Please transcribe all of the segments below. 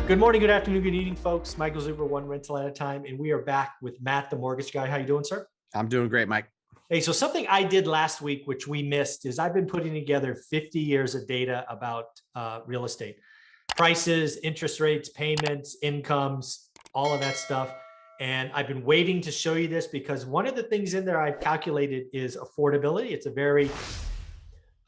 Good morning, good afternoon, good evening, folks. Michael Zuber, one rental at a time, and we are back with Matt, the mortgage guy. How you doing, sir? I'm doing great, Mike. Hey, so something I did last week, which we missed, is I've been putting together 50 years of data about real estate, prices, interest rates, payments, incomes, all of that stuff. And I've been waiting to show you this because one of the things in there I've calculated is affordability. It's a very,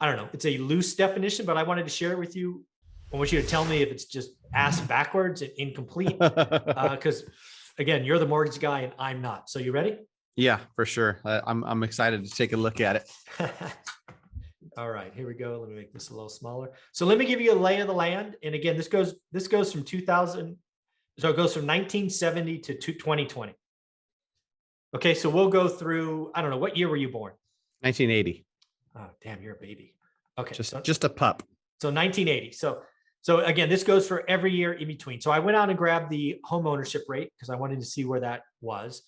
I don't know, it's a loose definition, but I wanted to share it with you. I want you to tell me if it's just ass backwards and incomplete. Because again, you're the mortgage guy and I'm not. So you ready? Yeah, for sure. I'm excited to take a look at it. All right, here we go. Let me make this a little smaller. So let me give you a lay of the land. And again, this goes from 2000. So it goes from 1970 to 2020. Okay, so we'll go through, I don't know, what year were you born? 1980. Oh, damn, you're a baby. Okay. Just a pup. So 1980. So again, this goes for every year in between. So I went out and grabbed the home ownership rate because I wanted to see where that was.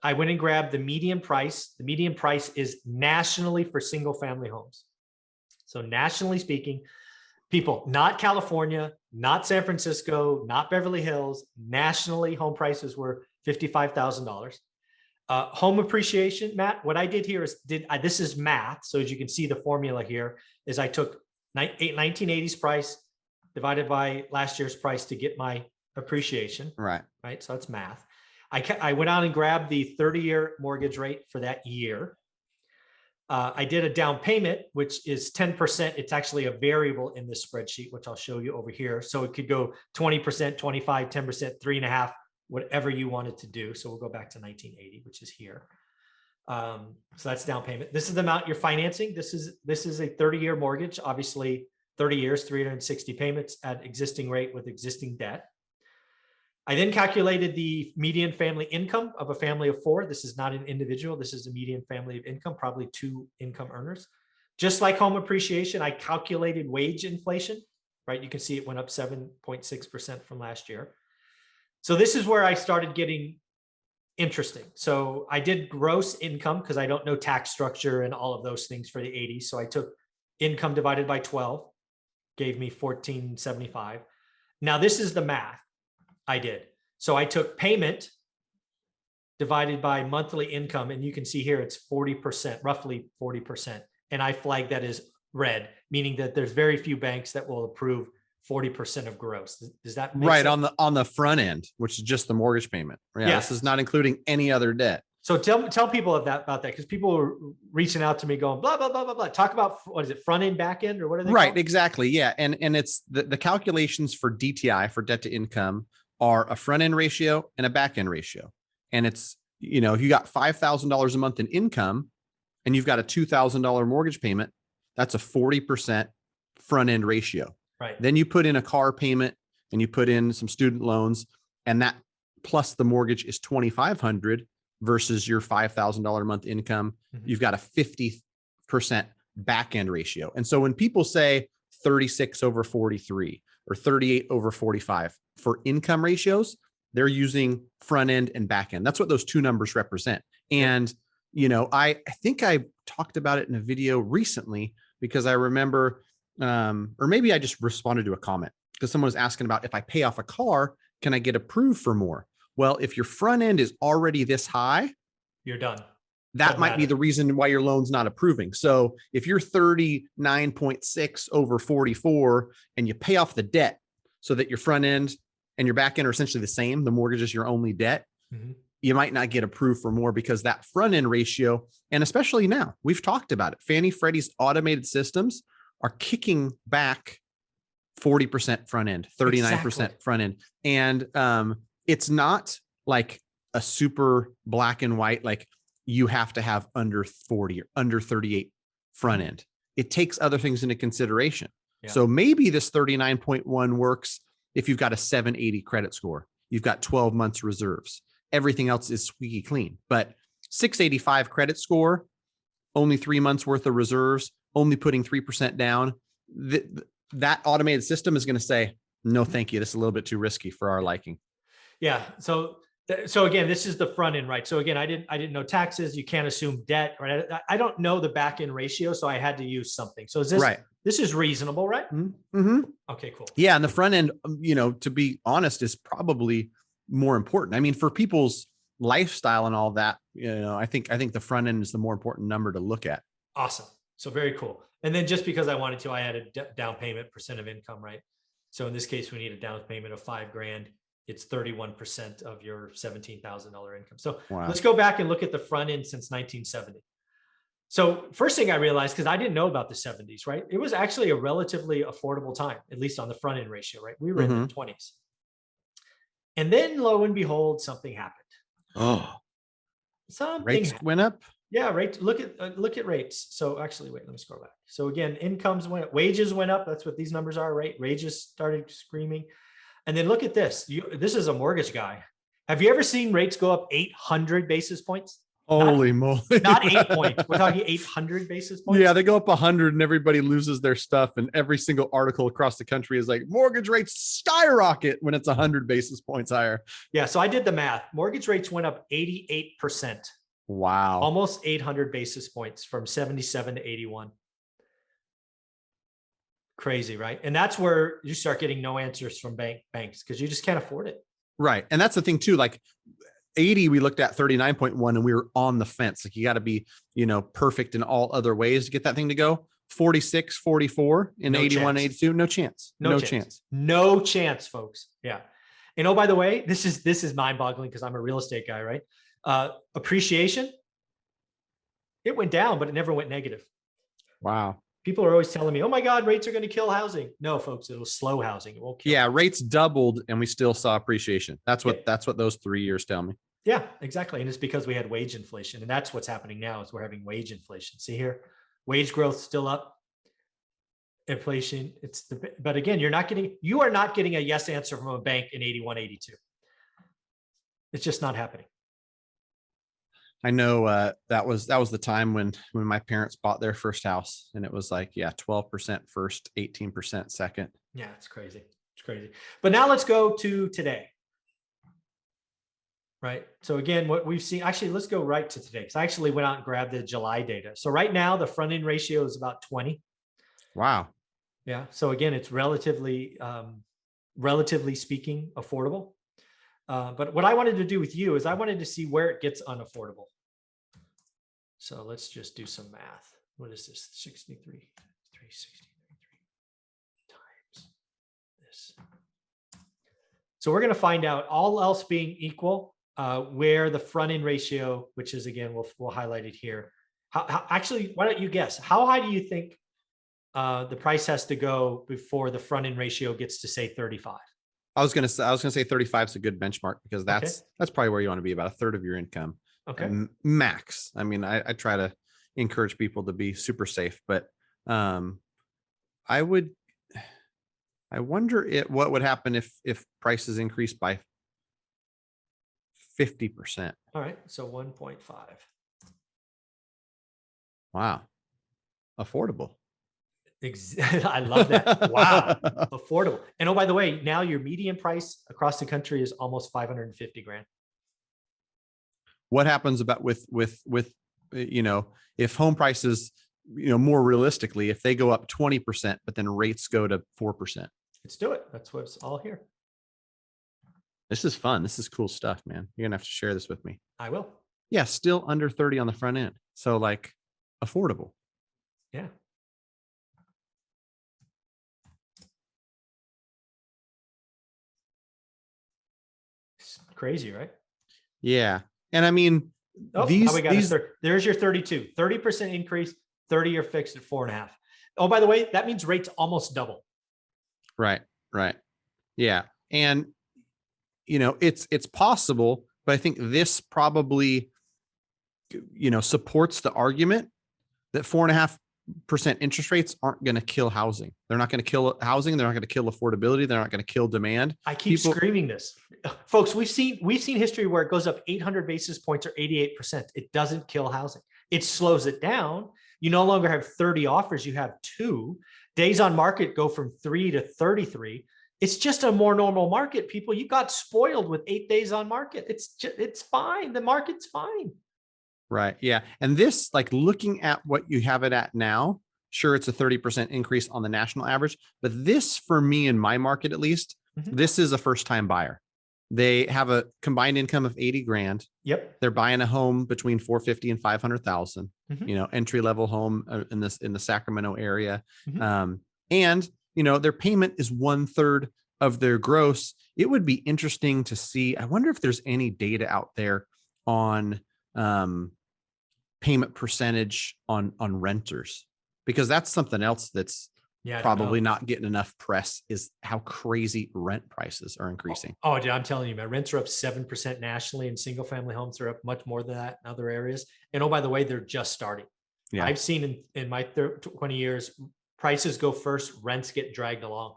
I went and grabbed the median price. The median price is nationally for single family homes. So nationally speaking, people, not California, not San Francisco, not Beverly Hills, nationally home prices were $55,000. Home appreciation, Matt, what I did here is this is math. So as you can see, the formula here is I took 1980s price divided by last year's price to get my appreciation. Right. So that's math. I went out and grabbed the 30-year mortgage rate for that year. I did a down payment, which is 10%. It's actually a variable in this spreadsheet, which I'll show you over here. So it could go 20%, 25, 10%, 3.5, whatever you wanted to do. So we'll go back to 1980, which is here. So that's down payment. This is the amount you're financing. This is a 30-year mortgage, obviously 30 years, 360 payments at existing rate with existing debt. I then calculated the median family income of a family of four. This is not an individual. This is a median family of income, probably two income earners. Just like home appreciation, I calculated wage inflation, right? You can see it went up 7.6% from last year. So this is where I started getting interesting. So I did gross income because I don't know tax structure and all of those things for the 80s. So I took income divided by 12, gave me 1475. Now this is the math I did. So I took payment divided by monthly income, and you can see here it's 40%, roughly 40%. And I flagged that as red, meaning that there's very few banks that will approve 40% of gross. Does that make sense? on the front end, which is just the mortgage payment. Yeah. This is not including any other debt. So tell people about that because people are reaching out to me going blah blah blah blah blah. Talk about what is it, front end, back end, or what are they? Right, called? exactly. Yeah, and it's the calculations for DTI, for debt to income, are a front end ratio and a back end ratio. And it's, if you got $5,000 a month in income and you've got a $2,000 mortgage payment, that's a 40% front end ratio. Right. Then you put in a car payment and you put in some student loans, and that plus the mortgage is $2,500 versus your $5,000 a month income. Mm-hmm. You've got a 50% back end ratio. And so when people say 36 over 43 or 38 over 45 for income ratios, they're using front end and back end. That's what those two numbers represent. And, I think I talked about it in a video recently because I remember, or maybe I just responded to a comment because someone was asking about if I pay off a car, can I get approved for more? Well, if your front end is already this high, you're done. That might be the reason why your loan's not approving. So if you're 39.6 over 44 and you pay off the debt so that your front end and your back end are essentially the same, the mortgage is your only debt, mm-hmm. You might not get approved for more because that front end ratio, and especially now, we've talked about it, Fannie Freddie's automated systems are kicking back 40% front end, 39% front end. And it's not like a super black and white, like you have to have under 40 or under 38 front end. It takes other things into consideration. Yeah. So maybe this 39.1 works if you've got a 780 credit score, you've got 12 months reserves, everything else is squeaky clean. But 685 credit score, only 3 months worth of reserves, only putting 3% down, that automated system is going to say, no, thank you. This is a little bit too risky for our liking. Yeah. So So again, this is the front end, right? So again, I didn't know taxes. You can't assume debt, right? I don't know the back end ratio, so I had to use something. So Right. this is reasonable, right? Mm-hmm. Okay, cool. Yeah. And the front end, to be honest, is probably more important. I mean, for people's lifestyle and all that, I think the front end is the more important number to look at. Awesome. So very cool. And then just because I wanted to, I added down payment percent of income, right? So in this case, we need a down payment of $5,000. It's 31% of your $17,000 income. So Wow. let's go back and look at the front end since 1970. So first thing I realized, because I didn't know about the 70s, right? It was actually a relatively affordable time, at least on the front end ratio, right? We were in the 20s. And then lo and behold, something happened. Oh, rates went up. Yeah, right. Look at rates. So actually, wait, let me scroll back. So again, incomes went up, wages went up. That's what these numbers are, right? Wages started screaming. And then look at this. This is a mortgage guy. Have you ever seen rates go up 800 basis points? Holy moly. Not 8 points. We're talking 800 basis points. Yeah, they go up 100 and everybody loses their stuff. And every single article across the country is like, mortgage rates skyrocket when it's 100 basis points higher. Yeah, so I did the math. Mortgage rates went up 88%. Wow. Almost 800 basis points from 77 to 81. Crazy, right? And that's where you start getting no answers from banks because you just can't afford it. Right. And that's the thing too. Like 80, we looked at 39.1 and we were on the fence. Like you got to be, perfect in all other ways to get that thing to go. 46, 44 in 81, 82. No chance. No chance. No chance, folks. Yeah. And oh, by the way, this is mind boggling because I'm a real estate guy, right? Appreciation, it went down, but it never went negative. Wow. People are always telling me, oh my God, rates are going to kill housing. No, folks, it'll slow housing. It won't kill. Yeah, rates doubled and we still saw appreciation. That's what those 3 years tell me. Yeah, exactly. And it's because we had wage inflation. And that's what's happening now is we're having wage inflation. See here, wage growth still up. Inflation, but again, you are not getting a yes answer from a bank in 81, 82. It's just not happening. I know that was the time when my parents bought their first house and it was like, 12% first, 18% second. Yeah, it's crazy. It's crazy. But now let's go to today. Right. So again, what we've seen, actually, let's go right to today. Because I actually went out and grabbed the July data. So right now, the front end ratio is about 20. Wow. Yeah. So again, it's relatively speaking, affordable. But what I wanted to do with you is I wanted to see where it gets unaffordable. So let's just do some math. What is this? 63 times this. So we're going to find out, all else being equal, where the front end ratio, which is again, we'll highlight it here. Actually, why don't you guess? How high do you think the price has to go before the front end ratio gets to say 35? I was gonna say 35 is a good benchmark because that's probably where you want to be, about a third of your income. Okay. Max. I mean, I try to encourage people to be super safe, but I wonder what would happen if prices increase by 50%. All right. So 1.5. Wow. Affordable. I love that. Wow. Affordable. And oh, by the way, now your median price across the country is almost 550 grand. What happens about with if home prices, more realistically, if they go up 20%, but then rates go to 4%? Let's do it. That's what's all here. This is fun. This is cool stuff, man. You're gonna have to share this with me. I will. Yeah. Still under 30 on the front end. So like affordable. Yeah. It's crazy, right? Yeah. And I mean, there's your 32, 30% increase, 30-year fixed at 4.5. Oh, by the way, that means rates almost double. Right. Yeah. And, it's possible, but I think this probably, supports the argument that 4.5% interest rates aren't going to kill housing. They're not going to kill housing. They're not going to kill affordability. They're not going to kill demand. I keep screaming this, folks. We've seen history where it goes up 800 basis points or 88%. It doesn't kill housing. It slows it down. You no longer have 30 offers. You have 2 days on market go from 3 to 33. It's just a more normal market. People, you got spoiled with 8 days on market. It's fine. The market's fine. Right. Yeah. And this, like looking at what you have it at now, sure, it's a 30% increase on the national average, but this for me in my market, at least, this is a first time buyer. They have a combined income of 80 grand. Yep. They're buying a home between 450 and 500,000, entry level home in the Sacramento area. And, their payment is 1/3 of their gross. It would be interesting to see. I wonder if there's any data out there on payment percentage on renters, because that's something else that's probably not getting enough press, is how crazy rent prices are increasing. Oh, dude, I'm telling you, man, rents are up 7% nationally, and single family homes are up much more than that in other areas. And oh, by the way, they're just starting. Yeah. I've seen in my 20 years, prices go first, rents get dragged along.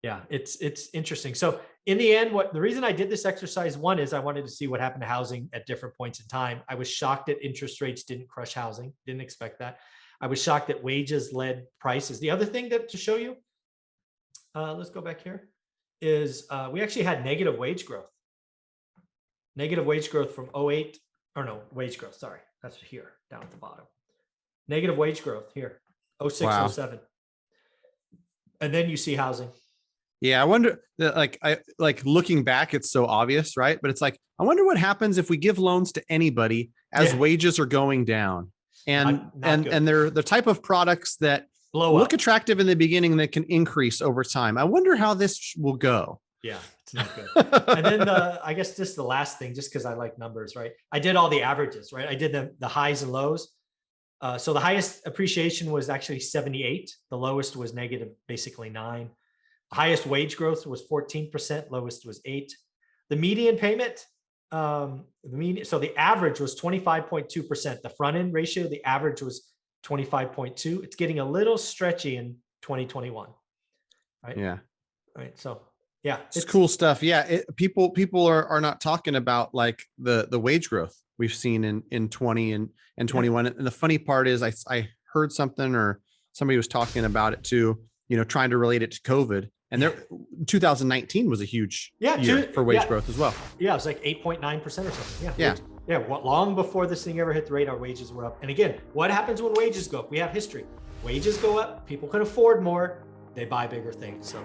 Yeah, it's interesting. So in the end, the reason I did this exercise, one is I wanted to see what happened to housing at different points in time. I was shocked that interest rates didn't crush housing. Didn't expect that. I was shocked that wages led prices. The other thing to show you, let's go back here, is we actually had negative wage growth. Negative wage growth from 08, or no, wage growth, sorry. That's here, down at the bottom. Negative wage growth here, 06, wow. 07. And then you see housing. Yeah, I wonder, like looking back, it's so obvious, right? But it's like, I wonder what happens if we give loans to anybody as wages are going down. And they're the type of products that look attractive in the beginning that can increase over time. I wonder how this will go. Yeah, it's not good. And then I guess just the last thing, just because I like numbers, right? I did all the averages, right? I did the highs and lows. So the highest appreciation was actually 78. The lowest was negative, basically 9. Highest wage growth was 14%. Lowest was 8. The median payment, so the average was 25.2%. The front end ratio, the average was 25.2. It's getting a little stretchy in 2021. Right. Yeah. Right. So yeah, it's cool stuff. Yeah. People are not talking about like the wage growth we've seen in 20 and 21. And the funny part is I heard something, or somebody was talking about it too, trying to relate it to COVID. And 2019 was a huge year for wage growth as well. Yeah, it was like 8.9% or something. Yeah. Long before this thing ever hit the radar, wages were up. And again, what happens when wages go up? We have history. Wages go up, people can afford more, they buy bigger things. So